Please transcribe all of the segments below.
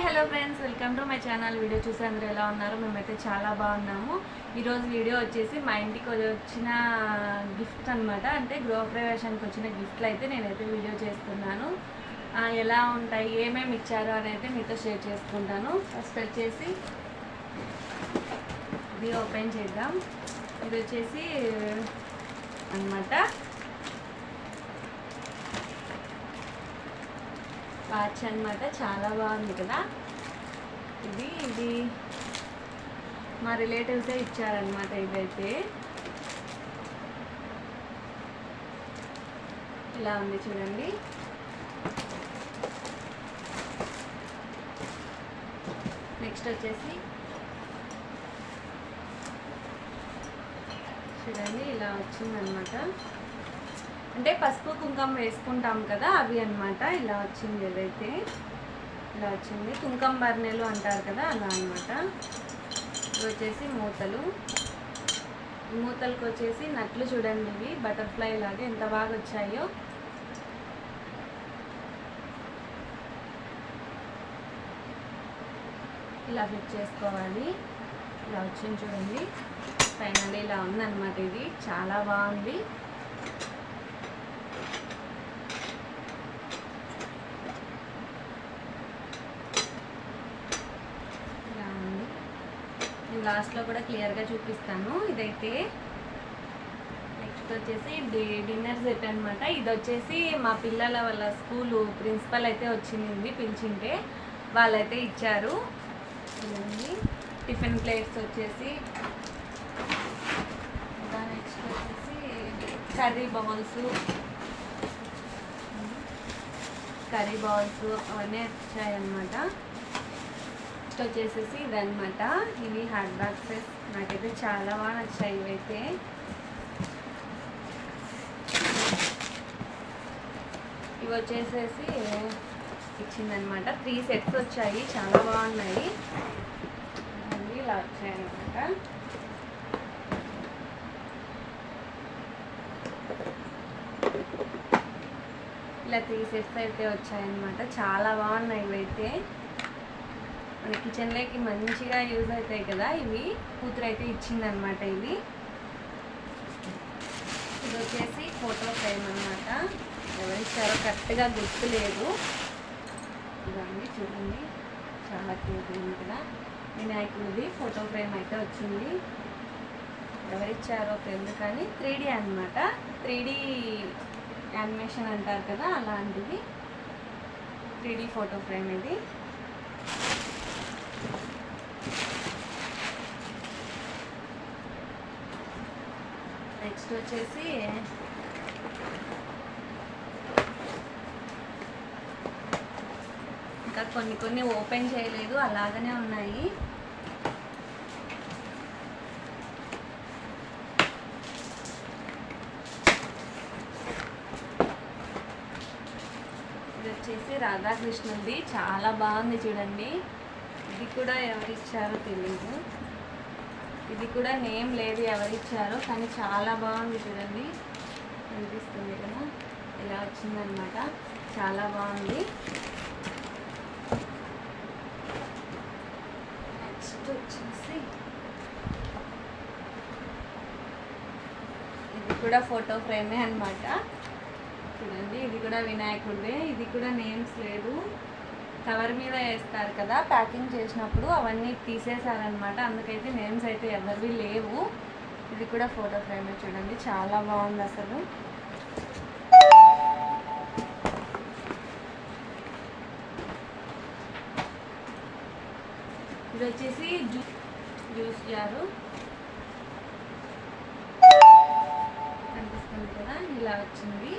Hi hello friends, welcome to my channel. Video చూసి అందరూ ఎలా ఉన్నారు? మేమైతే చాలా బాగున్నాము. ఈరోజు వీడియో వచ్చేసి మా ఇంటికి వచ్చిన గిఫ్ట్ అనమాట. అంటే గృహప్రవేశానికి వచ్చిన గిఫ్ట్లు అయితే నేనైతే వీడియో చేస్తున్నాను. ఎలా ఉంటాయి, ఏమేమి ఇచ్చారు అని అయితే మీతో షేర్ చేసుకుంటాను. ఫస్ట్ వచ్చేసి ఇది ఓపెన్ చేద్దాం. ఇది వచ్చేసి అనమాట వాచ్ అనమాట. చాలా బాగుంది కదా. ఇది మా రిలేటివ్సే ఇచ్చారనమాట. ఇదైతే ఇలా ఉంది చూడండి. నెక్స్ట్ వచ్చేసి చూడండి, ఇలా వచ్చిందనమాట. అంటే పసుపు కుంకుమ వేసుకుంటాం కదా, అవి అన్నమాట. ఇలా వచ్చింది. ఏదైతే ఇలా వచ్చింది, కుంకుమ బర్నెలు అంటారు కదా, అలా అనమాట. ఇవి వచ్చేసి మూతలు. ఈ మూతలకు వచ్చేసి నట్లు చూడండి, ఇవి బటర్ఫ్లై లాగా ఎంత బాగా వచ్చాయో. ఇలా ఫిట్ చేసుకోవాలి. ఇలా వచ్చింది చూడండి. ఫైనల్ ఇలా ఉందన్నమాట. ఇది చాలా బాగుంది. లాస్ట్లో కూడా క్లియర్గా చూపిస్తాను. ఇదైతే నెక్స్ట్ వచ్చేసి డిన్నర్ సెట్ అనమాట. ఇది వచ్చేసి మా పిల్లల వాళ్ళ స్కూలు ప్రిన్సిపల్ అయితే వచ్చింది, పిలిచింటే వాళ్ళైతే ఇచ్చారు. ఇదండి టిఫిన్ ప్లేట్స్ వచ్చేసి. ఇంకా నెక్స్ట్ వచ్చేసి కర్రీ బౌల్స్ అవన్నీ వచ్చాయన్నమాట. వచ్చేసేసి ఇదన్నమాట. ఇవి హ్యాండ్ బాక్సెస్. నాకైతే చాలా బాగా నచ్చాయి ఇవైతే. ఇవి వచ్చేసేసి ఇచ్చిందనమాట. 3 సెట్స్ వచ్చాయి, చాలా బాగున్నాయి. ఇలా వచ్చాయన్నమాట. ఇలా 3 సెట్స్ అయితే వచ్చాయన్నమాట. చాలా బాగున్నాయి ఇవైతే. మన కిచెన్లోకి మంచిగా యూజ్ అవుతాయి కదా ఇవి. కూతురు అయితే ఇచ్చిందనమాట. ఇది వచ్చేసి ఫోటో ఫ్రేమ్ అనమాట. ఎవరిచ్చారో కరెక్ట్గా గుర్తు లేదు. ఇదండి చూడండి, చాలా క్యూట్ ఉంది కదా. వినాయకుడిది ఫోటో ఫ్రేమ్ అయితే వచ్చింది. ఎవరిచ్చారో తెలియదు కానీ 3D అనమాట. 3D యానిమేషన్ అంటారు కదా, అలాంటిది 3D ఫోటో ఫ్రేమ్ ఇది. నెక్స్ట్ వచ్చేసి ఇంకా కొన్ని ఓపెన్ చేయలేదు, అలాగనే ఉన్నాయి. ఇది వచ్చేసి రాధాకృష్ణుడిది. చాలా బాగుంది చూడండి. ఇది కూడా ఎవరిచ్చారో తెలియదు. ఇది కూడా నేమ్ లేదు ఎవరిచ్చారో, కానీ చాలా బాగుంది చూడండి. కనిపిస్తుంది కదా, ఇలా వచ్చిందనమాట. చాలా బాగుంది. నెక్స్ట్ వచ్చేసి ఇది కూడా ఫోటో ఫ్రేమే అనమాట. చూడండి, ఇది కూడా వినాయకుడిదే. ఇది కూడా నేమ్స్ లేదు. కవర్ మీద వేస్తారు కదా ప్యాకింగ్ చేసినప్పుడు, అవన్నీ తీసేశారనమాట. అందుకైతే నేమ్స్ అయితే ఎవరివి లేవు. ఇది కూడా ఫోటో ఫ్రేమే చూడండి, చాలా బాగుంది అసలు. ఇది వచ్చేసి జ్యూస్ జారు కనిపిస్తుంది కదా, ఇలా వచ్చింది.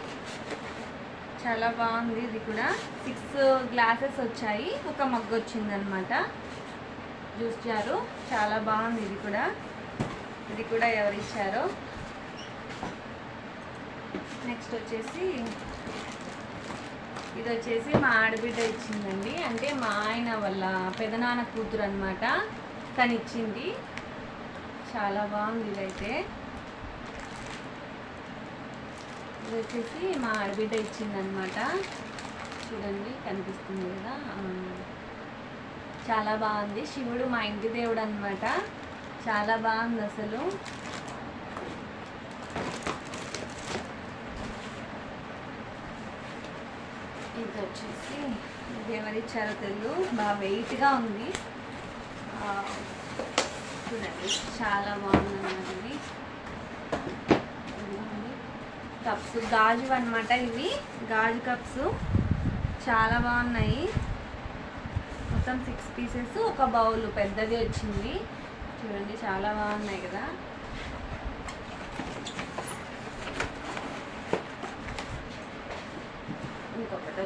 చాలా బాగుంది. ఇది కూడా 6 గ్లాసెస్ వచ్చాయి, ఒక మగ్గు వచ్చిందనమాట. జ్యూస్ జారు చాలా బాగుంది. ఇది కూడా ఎవరిచ్చారో. నెక్స్ట్ వచ్చేసి ఇది వచ్చేసి మా ఆడబిడ్డ ఇచ్చిందండి. అంటే మా ఆయన వాళ్ళ పెదనాన్న కూతురు అనమాట, తను ఇచ్చింది. చాలా బాగుంది ఇదైతే. ఇది వచ్చేసి మా ఆడబిడ్డ ఇచ్చిందనమాట. చూడండి కనిపిస్తుంది కదా. చాలా బాగుంది. శివుడు మా ఇంటి దేవుడు అనమాట. చాలా బాగుంది అసలు. ఇది వచ్చేసి ఇది ఎవరిచ్చారో తెలియదు, బాగా వెయిట్గా ఉంది. చూడండి చాలా బాగుంది అన్నమాట. ఇది కప్స్ గాజు అనమాట. ఇవి గాజు కప్స్ చాలా బాగున్నాయి. మొత్తం 6 పీసెస్, ఒక బౌల్ పెద్దది వచ్చింది. చూడండి చాలా బాగున్నాయి కదా. ఇంకొకటి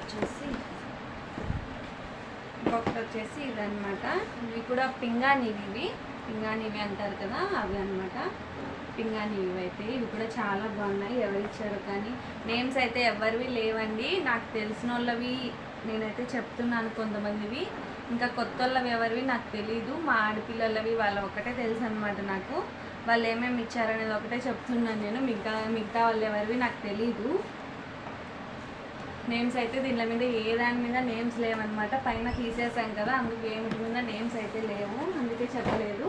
వచ్చేసి ఇదన్నమాట. ఇవి కూడా పింగాణివి అంటారు కదా, అవి అనమాట. పింగాణివి అయితే ఇవి కూడా చాలా బాగున్నాయి. ఎవరిచ్చారో కానీ నేమ్స్ అయితే ఎవరివి లేవండి, నాకు తెలిసిన వాళ్ళవి నేనైతే చెప్తున్నాను కొంతమందివి. ఇంకా కొత్త వాళ్ళవి ఎవరివి నాకు తెలీదు. మా ఆడపిల్లలవి వాళ్ళ ఒకటే తెలుసు అనమాట నాకు. వాళ్ళు ఏమేమి ఇచ్చారనేది ఒకటే చెప్తున్నాను నేను. మిగతా వాళ్ళు ఎవరివి నాకు తెలీదు. నేమ్స్ అయితే దీని మీద ఏ దాని మీద నేమ్స్ లేవన్నమాట. పైన తీసేసాం కదా, అందుకు ఏమిటి మీద నేమ్స్ అయితే లేవు, అందుకే చెప్పలేదు.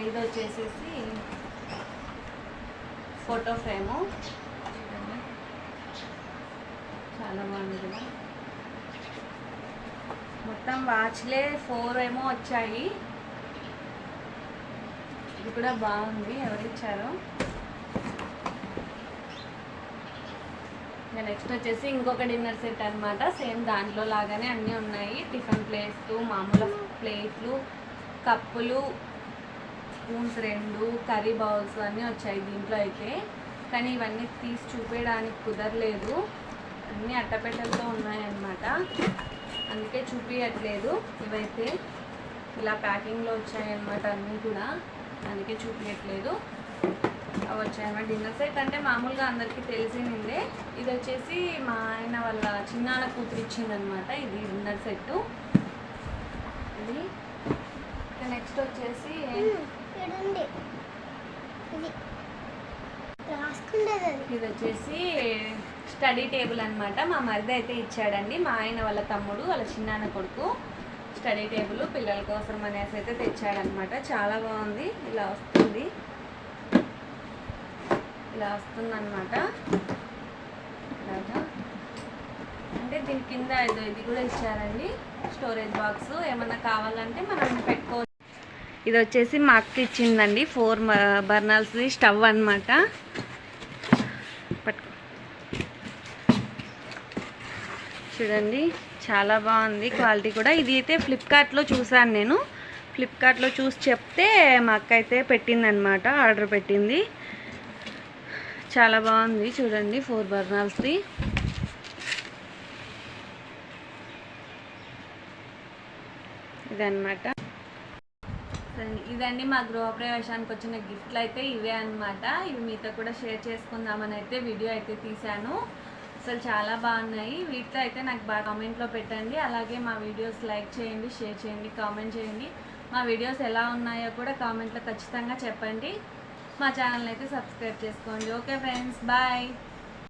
ఇది వచ్చేసేసి ఫోటో ఫ్రేము. చాలా బాగుంది కదా. మొత్తం వాచ్లే 4 ఏమో వచ్చాయి. ఇది కూడా బాగుంది. ఎవరిచ్చారో. నెక్స్ట్ వచ్చేసి ఇంకొక డిన్నర్ సెట్ అనమాట. సేమ్ దాంట్లో లాగానే అన్నీ ఉన్నాయి. టిఫిన్ ప్లేట్స్, మామూలు ప్లేట్లు, కప్పులు, స్పూన్స్ 2, కర్రీ బౌల్స్ అన్నీ వచ్చాయి దీంట్లో అయితే. కానీ ఇవన్నీ తీసి చూపించడానికి కుదరలేదు, అన్నీ అట్టపెట్టెలతో ఉన్నాయన్నమాట, అందుకే చూపించట్లేదు. ఇవైతే ఇలా ప్యాకింగ్లో వచ్చాయన్నమాట అన్నీ కూడా, అందుకే చూపించట్లేదు. అవి వచ్చాయన్నమాట. డిన్నర్ సెట్ అంటే మామూలుగా అందరికీ తెలిసిందే. ఇది వచ్చేసి మా ఆయన వాళ్ళ చిన్నాన్న కూతురు ఇచ్చిందనమాట. ఇది డిన్నర్ సెట్టు. ఇది నెక్స్ట్ వచ్చేసి ఇది వచ్చేసి స్టడీ టేబుల్ అనమాట. మా మరిది అయితే ఇచ్చాడండి, మా ఆయన వాళ్ళ తమ్ముడు వాళ్ళ చిన్నాన్న కొడుకు. స్టడీ టేబుల్ పిల్లల కోసం అనేసి అయితే తెచ్చాడనమాట. చాలా బాగుంది. ఇలా వస్తుందన్నమాట. అంటే దీని కింద ఇది కూడా ఇచ్చారండి, స్టోరేజ్ బాక్స్. ఏమన్నా కావాలంటే మనం పెట్టుకోవచ్చు. ఇది వచ్చేసి మా అక్క ఇచ్చిందండి, 4 బర్నర్స్ది స్టవ్ అనమాట. చూడండి చాలా బాగుంది క్వాలిటీ కూడా. ఇది అయితే ఫ్లిప్కార్ట్లో చూసాను నేను. ఫ్లిప్కార్ట్లో చూసి చెప్తే మా అక్క అయితే పెట్టిందనమాట, ఆర్డర్ పెట్టింది. చాలా బాగుంది చూడండి, 4 బర్నర్స్ది. ఇదన్నమాట. ఇదండి మా గృహప్రవేశానికి వచ్చిన గిఫ్ట్లు అయితే ఇవే అనమాట. ఇవి మీతో కూడా షేర్ చేసుకుందామని అయితే వీడియో అయితే తీశాను. అసలు చాలా బాగున్నాయి. వీటితో అయితే నాకు బాగా కామెంట్లో పెట్టండి. అలాగే మా వీడియోస్ లైక్ చేయండి, షేర్ చేయండి, కామెంట్ చేయండి. మా వీడియోస్ ఎలా ఉన్నాయో కూడా కామెంట్లో ఖచ్చితంగా చెప్పండి. మా ఛానల్ అయితే సబ్స్క్రైబ్ చేసుకోండి. Okay friends, bye.